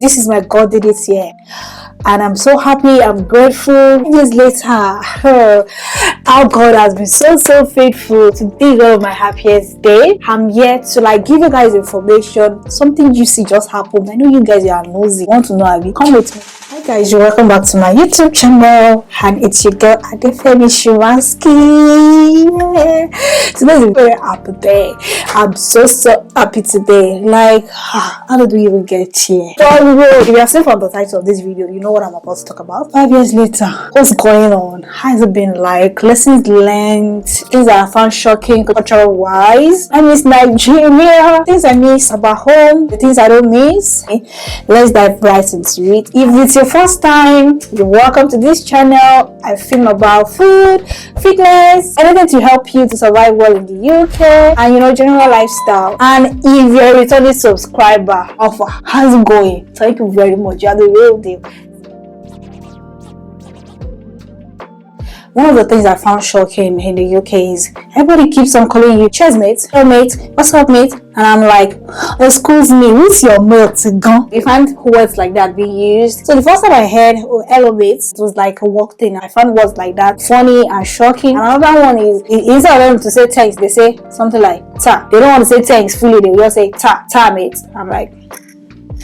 This is my God did it here. And I'm so happy, I'm grateful. Years later, how God has been so faithful. Today is one of my happiest day. I'm here to give you guys information. Something juicy just happened. I know you guys are nosy. Want to know, Abby? Come with me. Hi guys, you're welcome back to my YouTube channel, and it's your girl Adefemi Shimansky. Today is a very happy day. I'm so happy today. How did we even get here? So, if you have seen from the title of this video, you know what I'm about to talk about. 5 years later, what's going on? How has it been like? Lessons learned, things that I found shocking cultural wise. I miss Nigeria, things I miss about home, the things I don't miss. Let's dive right into it. If it's your first time, you're welcome to this channel. I film about food, fitness, anything to help you to survive well in the UK, and general lifestyle. And if you're a returning subscriber, how's it going? Thank you very much. You're the real deal. One of the things I found shocking in the UK is everybody keeps on calling you chessmate, mate, what's up mate? And I'm like, excuse me, what's your mate gone? You find words like that being used. So the first time I heard hello mates, it was like a work thing. I found words like that funny and shocking. Another one is, instead of them to say thanks, they say something like ta. They don't want to say thanks fully, they will just say ta mate. I'm like,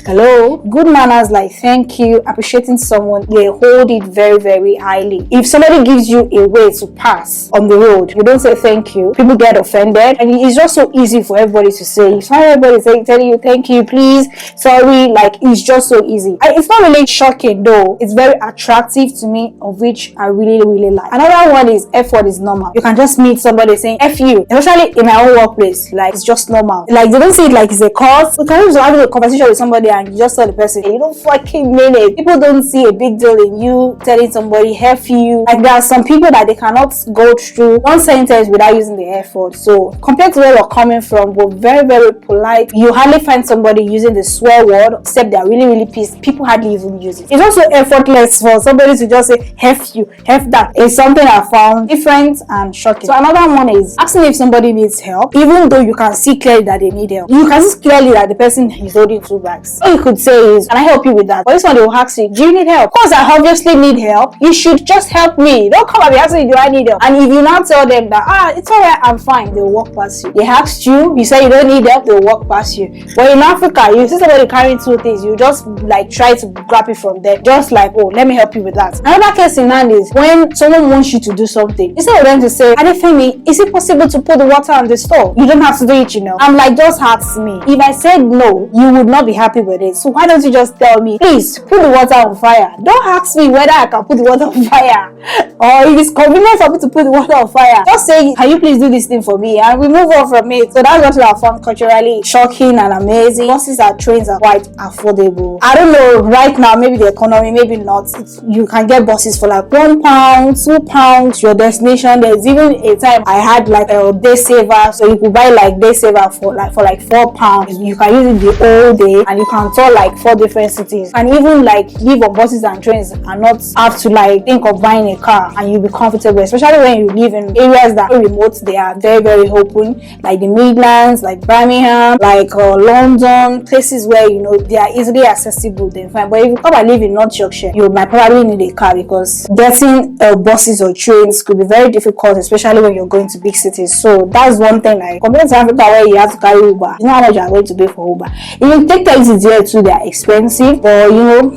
hello. Good manners like thank you, appreciating someone, they hold it very highly. If somebody gives you a way to pass on the road, you don't say thank you, people get offended, and it's just so easy for everybody to say. It's not everybody telling you thank you, please, sorry, it's just so easy. It's not really shocking though, it's very attractive to me, of which I really like. Another one is F word is normal. You can just meet somebody saying F you, especially in my own workplace, it's just normal. They don't see it like it's a cause. You can just have a conversation with somebody and you just tell the person, you don't fucking mean it. People don't see a big deal in you telling somebody F you. There are some people that they cannot go through one sentence without using the F word. So compared to where we're coming from, we're very polite. You hardly find somebody using the swear word, except they're really pissed. People hardly even use it. It's also effortless for somebody to just say F you, F that. It's something I found different and shocking. So another one is asking if somebody needs help, even though you can see clearly that they need help. You can see clearly that the person is holding 2 bags. All you could say is, can I help you with that? But this one they will ask you, do you need help? Of course I obviously need help. You should just help me. Don't come and be asking me, do I need help? And if you now tell them that it's alright, I'm fine, they will walk past you. They asked you, you say you don't need help, they will walk past you. But in Africa, you see somebody carrying 2 things, you just try to grab it from them, just oh, let me help you with that. Another case in hand is when someone wants you to do something, instead of them to say, Adefemi, is it possible to put the water on the stove? You don't have to do it, I'm like, just ask me. If I said no, you would not be happy with it. So why don't you just tell me, please put the water on fire? Don't ask me whether I can put the water on fire or if it's convenient for me to put the water on fire. Just say, can you please do this thing for me, and we move on from it. So that's what I found culturally shocking and amazing. Buses and trains are quite affordable. I don't know right now, maybe the economy, maybe not. You can get buses for £1, £2, your destination. There's even a time I had a day saver, so you could buy day saver for £4. You can use it the whole day, and you can tour 4 different cities, and even live on buses and trains and not have to think of buying a car, and you'll be comfortable, especially when you live in areas that are remote. They are very open, like the Midlands, like Birmingham, London, places where they are easily accessible, then fine. But if you come and live in North Yorkshire, you might probably need a car, because getting buses or trains could be very difficult, especially when you're going to big cities. So that's one thing. Compared to Africa, where you have to carry Uber, you know how much you're going to pay for Uber. If you take taxis here too, they are expensive, but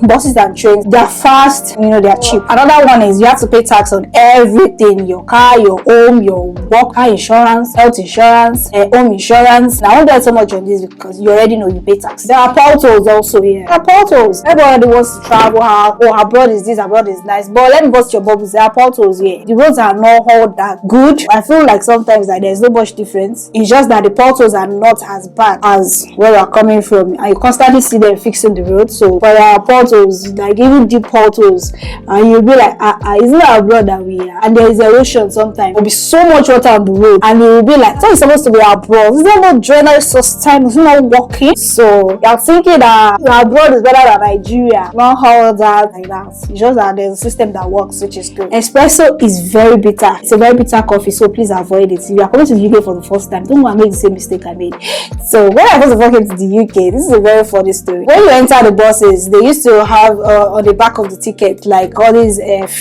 buses and trains, they're fast, they're cheap. Another one is you have to pay tax on everything: your car, your home, your work, car insurance, health insurance, home insurance. Now I won't get so much on this because you already know you pay tax. There are portals also here. There are portals. Everybody wants to travel out. Oh, abroad is this, abroad is nice. But let me bust your bubbles. There are portals here. The roads are not all that good. I feel like sometimes there's no much difference. It's just that the portals are not as bad as where we're coming from. And you constantly see them fixing the road. So for our portals, even deep portals, and you'll be like, isn't that abroad that we are? And there is erosion sometimes. There'll be so much water on the road, and you'll be like, so it's supposed to be abroad. Is there no drainage system? It's not working. So you're thinking that abroad is better than Nigeria. Not all that like that. It's just that there's a system that works, which is good. Espresso is very bitter. It's a very bitter coffee, so please avoid it. If you are coming to the UK for the first time, don't go and make the same mistake I made. So when I was walking to the UK, this is a very funny this story. When you enter the buses, they used to have on the back of the ticket like all these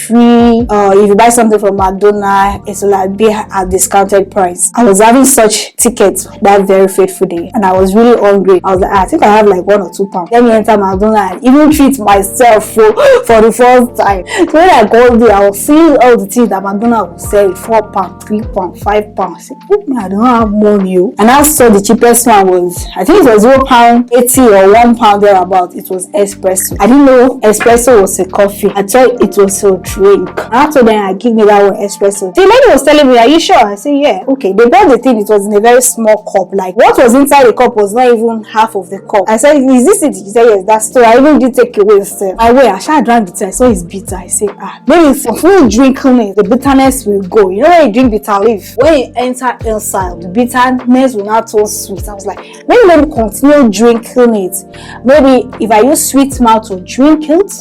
free. If you buy something from McDonald's, it's like be at discounted price. I was having such tickets that very fateful day, and I was really hungry. I was like, I think I have like £1 or £2. Let me enter McDonald's and even treat myself for the first time. So when I got there, I was seeing all the things that McDonald's would sell £4, £3, £5. I said, oh man, I don't have money. And I saw the cheapest one was, I think it was £0.80 or £1 thereabout. It was espresso. I didn't know espresso was a coffee. I thought it was a drink. And after then, I give me that one espresso. The lady was telling me, are you sure? I said, yeah. Okay. They bought the thing. It was in a very small cup. Like what was inside the cup was not even half of the cup. I said, is this it? He said, yes, that's true. I even did take away the my way. I should drank it. I saw it's bitter. I said, maybe if you drink it, the bitterness will go. You know when you drink bitter leaf, when you enter inside, the bitterness will not turn sweet. I was like, maybe let me continue drinking it. Maybe if I use sweet mouth to drink it,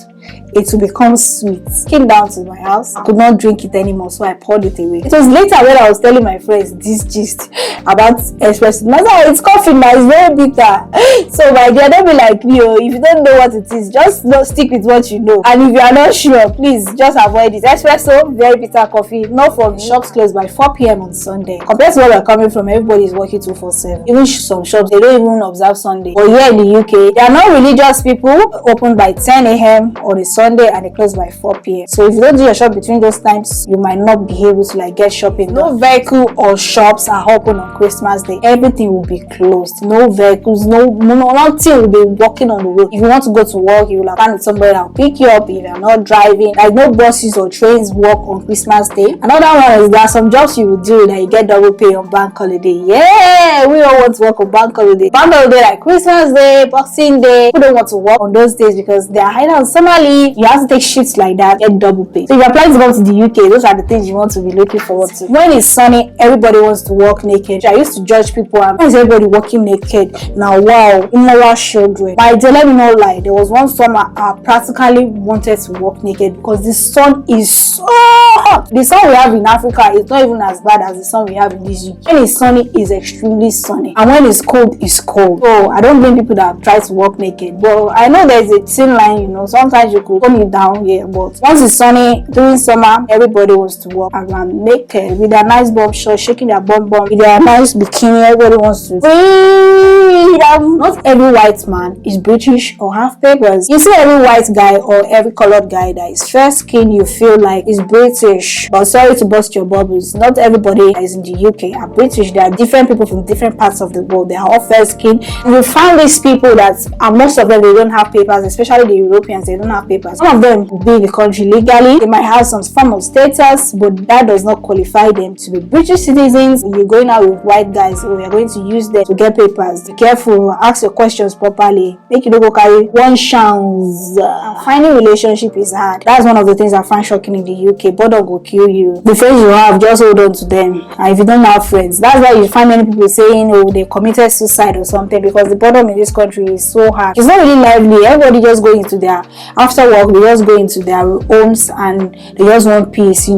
it will become sweet. Came down to my house. I could not drink it anymore, so I poured it away. It was later when I was telling my friends this gist about espresso. It's coffee now, it's very bitter. So my dear, don't be like me. If you don't know what it is, just stick with what you know. And if you are not sure, please just avoid it. Espresso, very bitter coffee. Not from shops closed by 4 p.m. on Sunday. Compared to where we're coming from, everybody is working 247. Even some shops, they don't even observe Sunday. But here in the UK, they are not religious people. Open by 10 a.m. on a Sunday and they close by 4 p.m. So if you don't do your shop between those times, you might not be able to get shopping. No vehicle or shops are open on Christmas Day. Everything will be closed. No vehicles, nothing will be walking on the road. If you want to go to work, you will have found somebody that will pick you up if you are not driving. Like no buses or trains work on Christmas Day. Another one is there are some jobs you will do that you get double pay on bank holiday. Yeah, we all want to work on bank holiday. Bank holiday like Christmas Day, Boxing Day. People don't want to work on those days because they are either on summer leave. You have to take shifts like that, get double pay. So if you're planning to come to the UK, those are the things you want to be looking forward to. When it's sunny, everybody wants to walk naked. I used to judge people and why is everybody walking naked? Now wow, immoral children. But let me not lie, there was one summer I practically wanted to walk naked because the sun is so hot. The sun we have in Africa is not even as bad as the sun we have in this UK. When it's sunny, it's extremely sunny. And when it's cold, it's cold. So I don't blame people that try to walk naked. But I know there's a thin line, sometimes you could calm it down here, but once it's sunny during summer, everybody wants to walk around naked with their nice bomb shot, shaking their bum with their nice bikini. Everybody wants to freedom. Not every white man is British or have papers. You see every white guy or every colored guy that is fair skin you feel like is British. But sorry to burst your bubbles, not everybody that is in the UK are British. There are different people from different parts of the world. They are all fair skin. And we find these people that, and most of them, they don't have papers, especially the Europeans, they don't have papers. Some of them will be in the country legally. They might have some form of status, but that does not qualify them to be British citizens. You're going out with white guys, or you're going to use them to get papers. Be careful, ask your questions properly. Make you don't go carry one chance. Finding relationship is hard. That's one of the things I find shocking in the UK. Boredom will kill you. The friends you have, just hold on to them. And if you don't have friends, that's why you find many people saying, oh, they committed suicide or something, because the boredom in this country is so hard. It's not really lively. Everybody just going into their after work, they just go into their homes and they just want peace. You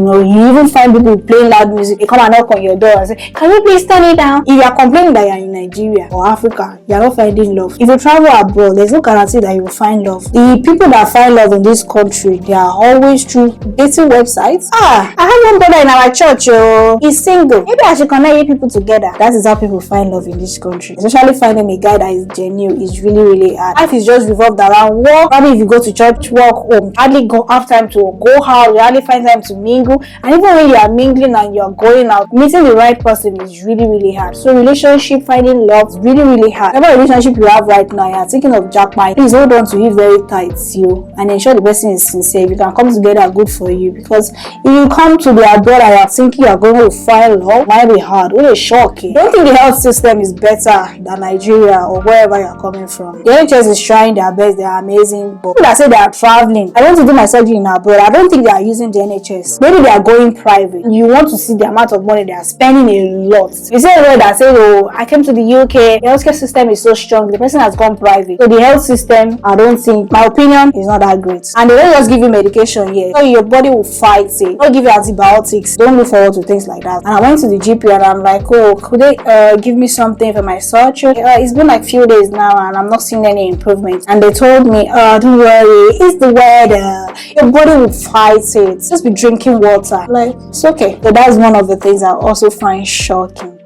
even find people playing loud music. They come and knock on your door and say, can you please turn it down? If you are complaining that you are in Nigeria or Africa, you are not finding love. If you travel abroad, there's no guarantee that you will find love. The people that find love in this country, they are always through dating websites. I have one brother in our church. He's single. Maybe I should connect people together. That is how people find love in this country. Especially finding a guy that is genuine is really, really hard. Life is just revolved around work. Probably if you go to church, work, home, hardly have time to go out, you hardly find time to mingle. And even when you are mingling and you're going out, meeting the right person is really, really hard. So relationship, finding love is really, really hard. Whatever relationship you have right now, you're thinking of jackpot, please hold on to it very tight, and ensure the person is sincere. If you can come together, good for you. Because if you come to the abroad and you're thinking you're going to find love, it might be hard. What a shock. Don't think the health system is better than Nigeria or wherever you're coming from. The NHS is trying their best, they're amazing, but people that say they are traveling traveling. I want to do my surgery in abroad. I don't think they are using the NHS. Maybe they are going private. You want to see the amount of money they are spending a lot. You see a word that says, oh, I came to the UK, the healthcare system is so strong, the person has gone private. So the health system, I don't think, my opinion, is not that great. And they don't just give you medication here. So your body will fight it. Don't give you antibiotics. Don't look forward to things like that. And I went to the GP and I'm like, oh, could they give me something for my surgery? It's been like few days now and I'm not seeing any improvement. And they told me, don't worry, it's the weather. Your body will fight it. Just be drinking water. Like, it's okay. So that's one of the things I also find shocking.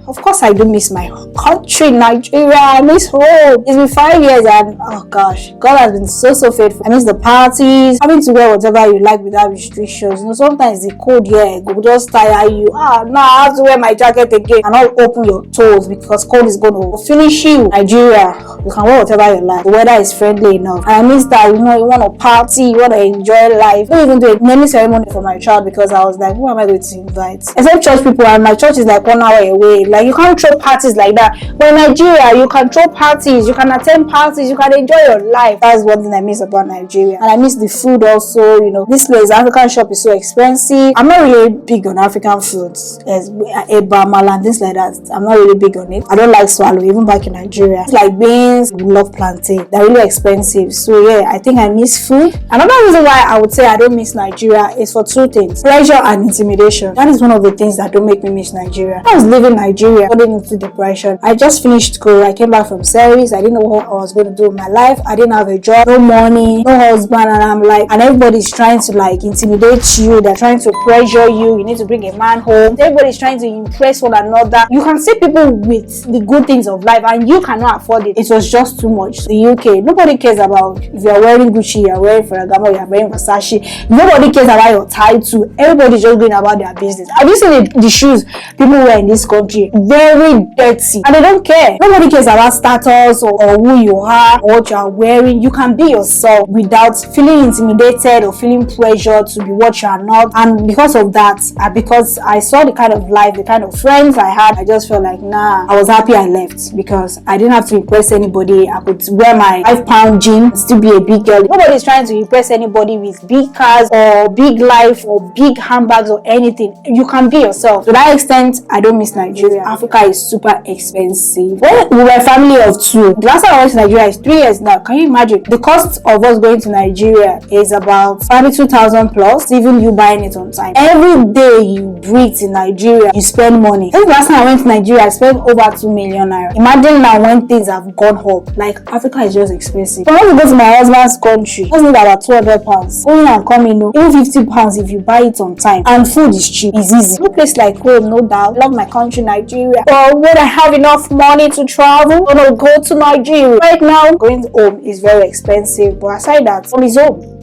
Of course, I do miss my country, Nigeria. I miss home. It's been 5 years and oh gosh, God has been so faithful. I miss the parties, having to wear whatever you like without restrictions. You know, sometimes the cold here go just tire you. Now I have to wear my jacket again and not open your toes because cold is going to finish you. Nigeria, you can wear whatever you like. The weather is friendly enough. And I miss that, you know, you want to party, you want to enjoy life. I don't even do a naming ceremony for my child because I was like, who am I going to invite? Except church people, and my church is like 1 hour away. Like, you can't throw parties like that. But in Nigeria, you can throw parties, you can attend parties, you can enjoy your life. That's one thing I miss about Nigeria. And I miss the food also. You know, this place, African shop is so expensive. I'm not really big on African foods, as eba, mala, and things like that. I'm not really big on it. I don't like swallow, even back in Nigeria. It's like beans, we love plantain. They're really expensive. So yeah, I think I miss food. Another reason why I would say I don't miss Nigeria is for two things: pressure and intimidation. That is one of the things that don't make me miss Nigeria. I was living in Nigeria, into depression. I just finished school. I came back from service. I didn't know what I was going to do with my life. I didn't have a job, no money, no husband, and I'm like, and everybody's trying to like intimidate you. They're trying to pressure you. You need to bring a man home. Everybody's trying to impress one another. You can see people with the good things of life and you cannot afford it. It was just too much. The UK, nobody cares about if you're wearing Gucci, you're wearing Ferragamo, you're wearing Versace. Nobody cares about your title. Everybody's just going about their business. Have you seen the shoes people wear in this country? Very dirty, and they don't care. Nobody cares about status or who you are or what you are wearing. You can be yourself without feeling intimidated or feeling pressure to be what you are not. And because of that, because I saw the kind of life, the kind of friends I had, I just felt like, nah, I was happy I left because I didn't have to impress anybody. I could wear my 5-pound jeans and still be a big girl. Nobody's trying to impress anybody with big cars or big life or big handbags or anything. You can be yourself. To that extent, I don't miss Nigeria. Africa is super expensive. When we were a family of two, the last time I went to Nigeria is 3 years now. Can you imagine? The cost of us going to Nigeria is about 2,000 plus, even you buying it on time. Every day you breathe in Nigeria, you spend money. I think the last time I went to Nigeria, I spent over 2 million naira. Imagine now when things have gone up. Like, Africa is just expensive. If I want to go to my husband's country, I just need about 200 pounds. Going and coming, even 50 pounds if you buy it on time. And food is cheap, it's easy. No place like home, no doubt. Love my country, Nigeria. But when I have enough money to travel, I'm gonna go to Nigeria. Right now, going home is very expensive. But aside that, home is home.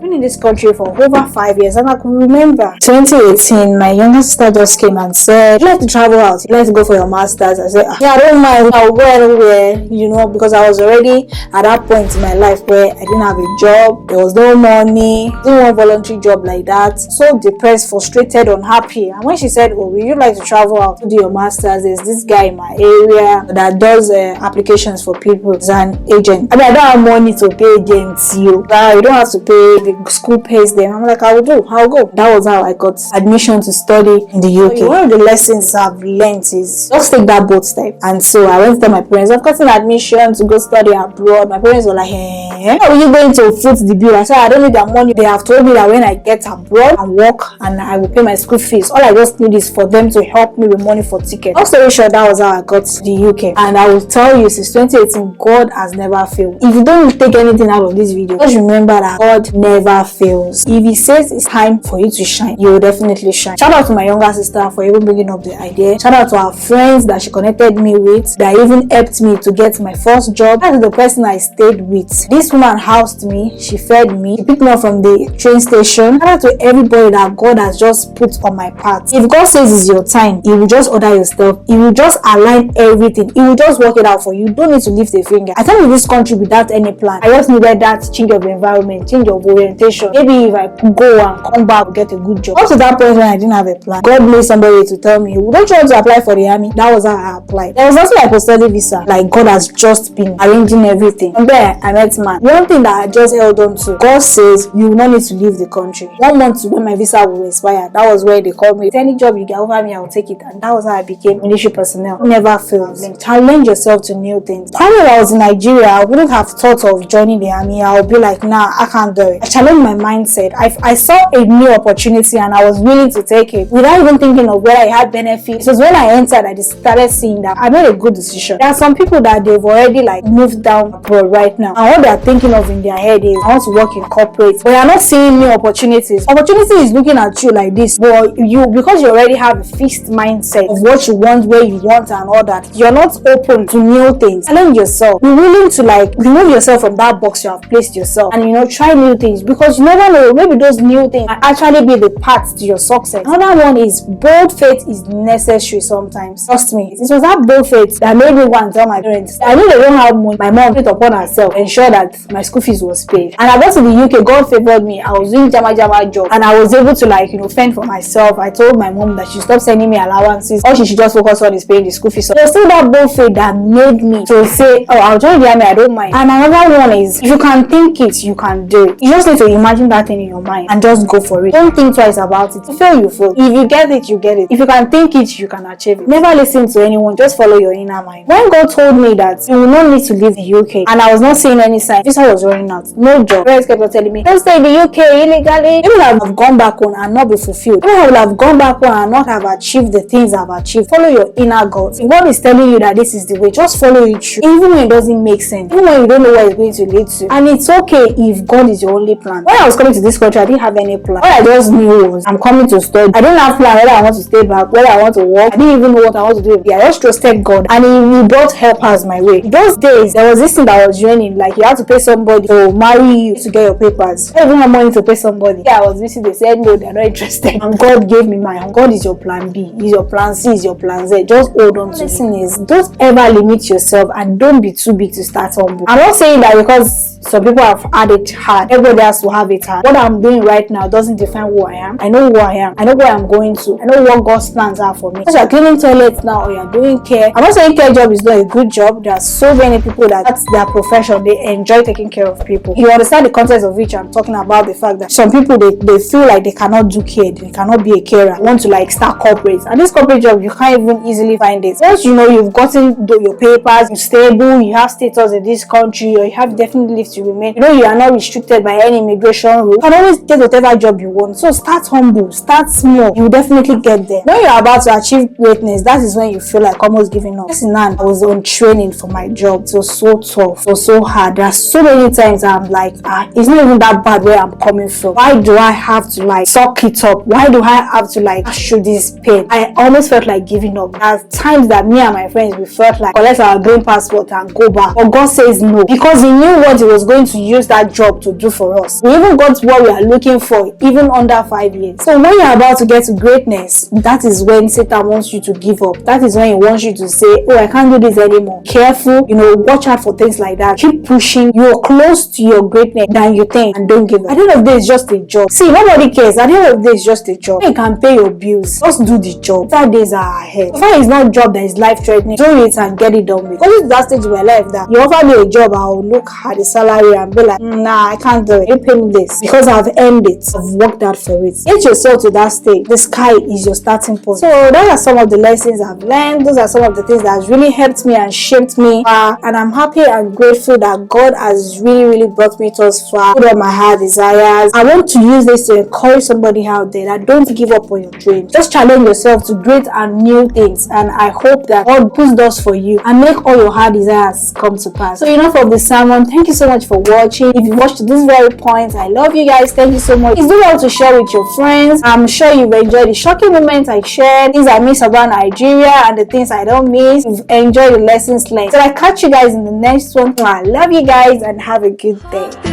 In this country for over 5 years, and I can remember 2018 my younger sister just came and said, you like to travel out, you like to go for your masters. I said, yeah, I don't mind, I'll go anywhere, you know, because I was already at that point in my life where I didn't have a job, there was no money, didn't want a voluntary job like that, so depressed, frustrated, unhappy. And when she said, oh, will you like to travel out to do your masters, there's this guy in my area that does applications for people, he's an agent. I mean, I don't have money to pay agents, you don't have to pay, the school pays them. I'm like, I'll go. That was how I got admission to study in the UK. So one of the lessons I've learned is just take that bold step. And so I went to tell my parents, I've gotten admission to go study abroad. My parents were like, how are you going to foot the bill? I said, I don't need that money. They have told me that when I get abroad and work and I will pay my school fees, all I just need is for them to help me with money for ticket. Long story short, that was how I got to the UK. And I will tell you, since 2018, God has never failed. If you don't take anything out of this video, just remember that God never fails. If he says it's time for you to shine, you will definitely shine. Shout out to my younger sister for even bringing up the idea. Shout out to our friends that she connected me with, that even helped me to get my first job. That is the person I stayed with. This woman housed me, she fed me, she picked me up from the train station. Shout out to everybody that God has just put on my path. If God says it's your time, He will just order your stuff. He will just align everything. He will just work it out for you. You don't need to lift a finger. I came to this country without any plan. I just needed that change of environment, change of orientation. Maybe if I could go and come back, get a good job. Up to that point when I didn't have a plan, God made somebody to tell me, don't you want to apply for the army? That was how I applied. There was also like a study visa. Like God has just been arranging everything. From there, I met man. One thing that I just held on to, God says you will not need to leave the country. 1 month to when my visa will expire, that was where they called me. Any job you get over me, I will take it. And that was how I became military personnel. Never fails. Challenge yourself to new things. Probably when I was in Nigeria, I wouldn't have thought of joining the army. I'll be like, nah, I can't do it. I challenged my mindset. I saw a new opportunity and I was willing to take it without even thinking of whether it had benefits. It was when I entered, I just started seeing that I made a good decision. There are some people that they've already like moved down abroad right now, and what they're thinking of in their head is, I want to work in corporate, but you're not seeing new opportunities. Opportunity is looking at you like this, but you, because you already have a fixed mindset of what you want, where you want, and all that, you're not open to new things. Challenge yourself. Be willing to like remove yourself from that box you have placed yourself, and try new things, because you never know, maybe those new things can actually be the path to your success. Another one is bold faith is necessary sometimes. Trust me, it was that bold faith that made me want to tell my parents, I knew they don't have money. My mom put upon herself, ensure that my school fees was paid. And I got to the UK, God favored me. I was doing jama job, and I was able to fend for myself. I told my mom that she stopped sending me allowances. All she should just focus on is paying the school fees. So there's still that bold faith that made me to say, oh, I'll join the army, I don't mind. And another one is, if you can think it, you can do it. You just need to imagine that thing in your mind and just go for it. Don't think twice about it. If you fail, you fail. If you get it, you get it. If you can think it, you can achieve it. Never listen to anyone, just follow your inner mind. When God told me that you will not need to leave the UK, and I was not seeing any sign, visa was running out, no job, parents kept on telling me, don't stay in the UK illegally. Maybe I would have gone back home and not be fulfilled. Maybe I would have gone back home and not have achieved the things I've achieved. Follow your inner God. If God is telling you that this is the way, just follow it through. Even when it doesn't make sense, even when you don't know where it's going to lead to. And it's okay if God is your only plan. When I was coming to this country, I didn't have any plan. What I just knew was I'm coming to study. I didn't have plan whether I want to stay back, whether I want to work. I didn't even know what I want to do. I just trusted God, and He brought helpers my way. Those days, there was this thing that was draining, like you had to pay somebody to marry you to get your papers. I didn't have money to pay somebody. I was busy. They said no, they're not interested. And God gave me my own. God is your plan B, is your plan C, is your plan Z. Just hold on to it. Listen, don't ever limit yourself, and don't be too big to start humble. I'm not saying that because some people have had it hard, everybody has to have it hard. What I'm doing right now doesn't define who I am. I know who I am. I know where I'm going to. I know what God's plans are for me. Because you're cleaning toilets now, or you're doing care. I'm not saying care job is not a good job. There are so many people that's their profession. They enjoy taking care of people. You understand the context of which I'm talking about, the fact that some people they feel like they cannot do care, they cannot be a carer, they want to start corporate. And this corporate job, you can't even easily find it. Once you've gotten your papers, you're stable, you have status in this country, or you have definite leave to remain, you are not restricted by any immigration rule, you can always get whatever job you want. So start humble, start small, you will definitely get there. When you're about to achieve greatness, that is when you feel like almost giving up. I was on training for my job. It was so tough, it was so hard. There are so many times I'm like, it's not even that bad where I'm coming from. Why do I have to suck it up? Why do I have to pass through this pain? I almost felt like giving up. There are times that me and my friends, we felt like collect our green passport and go back, but God says no, because He knew what He was going to use that job to do for us. We even got what we are looking for even under 5 years. So when you're about to get to greatness, that is when Satan wants you to give up. That is when he wants you to say, oh, I can't do this anymore. Careful, watch out for things like that. Keep pushing. You're close to your greatness than you think, and don't give up. At the end of the day, it's just a job. See, nobody cares. At the end of the day, it's just a job. You can pay your bills. Just do the job. 5 days are ahead. If it's not a job that is life-threatening, do it and get it done with. Because it's that stage in my life that you offer me a job, I'll look at the salary and be like, nah, I can't do it. You pay me this because I've earned it. I've worked out for it. Get yourself to that stage. The sky is your starting point. So those are some of the lessons I've learned. Those are some of the things that has really helped me and shaped me. And I'm happy and grateful that God has really brought me thus far. Put on my heart desires. I want to use this to encourage somebody out there that don't give up on your dreams. Just challenge yourself to great and new things. And I hope that God puts doors for you and make all your heart desires come to pass. So enough of the sermon. Thank you so much much for watching. If you watched to this very point, I love you guys. Thank you so much. Please do well to share with your friends. I'm sure you've enjoyed the shocking moments I shared, things I miss about Nigeria and the things I don't miss. You've enjoyed the lessons learned. So I catch you guys in the next one. I love you guys and have a good day.